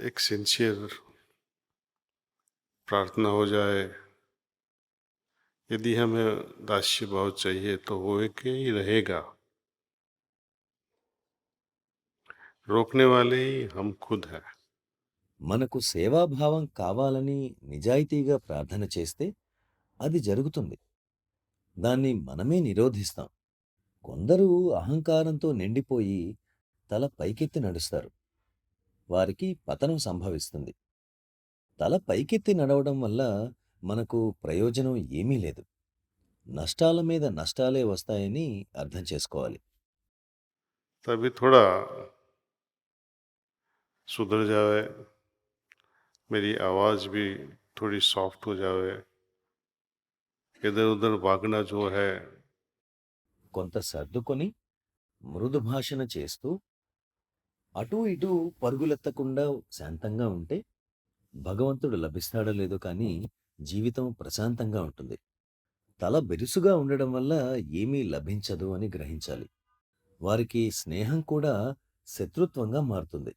एक सिंसियर प्रार्थना हो जाए। यदि हमें दास्य भाव चाहिए तो वो एक ही रहेगा। रोकने वाले ही हम खुद हैं। మనకు సేవాభావం కావాలని నిజాయితీగా ప్రార్థన చేస్తే అది జరుగుతుంది. దాన్ని మనమే నిరోధిస్తాం. కొందరు అహంకారంతో నిండిపోయి తల పైకెత్తి నడుస్తారు. వారికి పతనం సంభవిస్తుంది. తల పైకెత్తి నడవడం వల్ల మనకు ప్రయోజనం ఏమీ లేదు. నష్టాల మీద నష్టాలే వస్తాయని అర్థం చేసుకోవాలి. तभी थोड़ा सुधर जाए, मेरी आवाज़ भी थोड़ी सॉफ्ट हो जाए। इधर उधर भागना जो है, కొంత సర్దుకొని మృదు భాషణ చేస్తూ అటూ ఇటూ పరుగులెత్తకుండా శాంతంగా ఉంటే భగవంతుడు లభిస్తాడో లేదో కానీ జీవితం ప్రశాంతంగా ఉంటుంది. తల బెరుసుగా ఉండడం వల్ల ఏమీ లభించదు అని గ్రహించాలి. వారికి స్నేహం కూడా శత్రుత్వంగా మారుతుంది.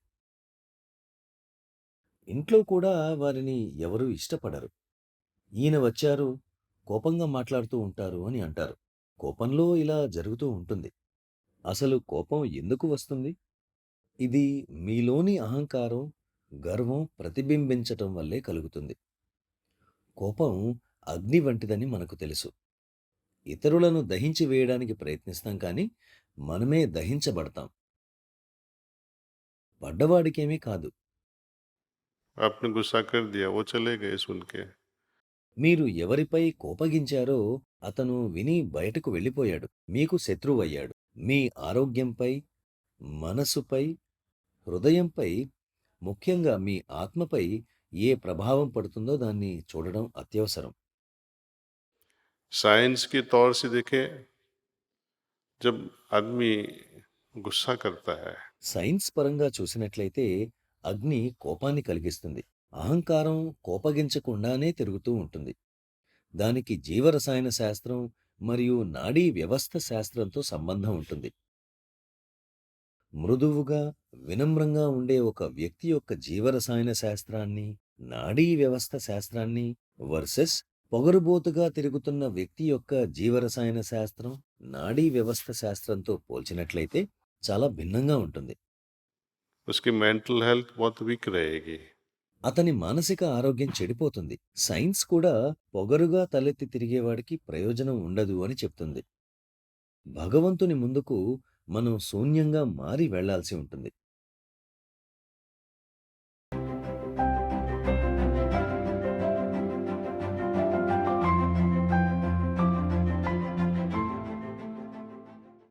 ఇంట్లో కూడా వారిని ఎవరూ ఇష్టపడరు. ఈయన వచ్చారు, కోపంగా మాట్లాడుతూ ఉంటారు అని అంటారు. కోపంలో ఇలా జరుగుతూ ఉంటుంది. అసలు కోపం ఎందుకు వస్తుంది? ఇది మీలోని అహంకారం, గర్వం ప్రతిబింబించటం వల్లే కలుగుతుంది. కోపం అగ్ని వంటిదని మనకు తెలుసు. ఇతరులను దహించి వేయడానికి ప్రయత్నిస్తాం కానీ మనమే దహించబడతాం. పడ్డవాడికేమీ కాదు. आपने गुस्सा कर दिया, वो चले गए सुन के। మీరు ఎవరిపై కోపగించారో అతను విని బయటకు వెళ్ళిపోయాడు. మీకు శత్రువయ్యాడు. మీ ఆరోగ్యంపై, మనసుపై, హృదయంపై, ముఖ్యంగా మీ ఆత్మపై ఏ ప్రభావం పడుతుందో దాన్ని చూడడం అత్యవసరం. साइंस के तौर से देखें, जब आदमी गुस्सा करता है సైన్స్ పరంగా చూసినట్లయితే అగ్ని కోపాన్ని కలిగిస్తుంది. అహంకారం కోపగించకుండానే తిరుగుతూ ఉంటుంది. దానికి జీవరసాయన శాస్త్రం మరియు నాడీ వ్యవస్థ శాస్త్రంతో సంబంధం ఉంటుంది. మృదువుగా, వినమ్రంగా ఉండే ఒక వ్యక్తి యొక్క జీవరసాయన శాస్త్రాన్ని, నాడీ వ్యవస్థ శాస్త్రాన్ని వర్సెస్ పొగరుబోతుగా తిరుగుతున్న వ్యక్తి యొక్క జీవరసాయన శాస్త్రం, నాడీ వ్యవస్థ శాస్త్రంతో పోల్చినట్లయితే చాలా భిన్నంగా ఉంటుంది. उसकी मेंटल हेल्थ बहुत वीक रहेगी। అతని మానసిక ఆరోగ్యం చెడిపోతుంది. సైన్స్ కూడా పొగరుగా తలెత్తి తిరిగేవాడికి ప్రయోజనం ఉండదు అని చెప్తుంది. భగవంతుని ముందుకు మనం శూన్యంగా మారి వెళ్లాల్సి ఉంటుంది.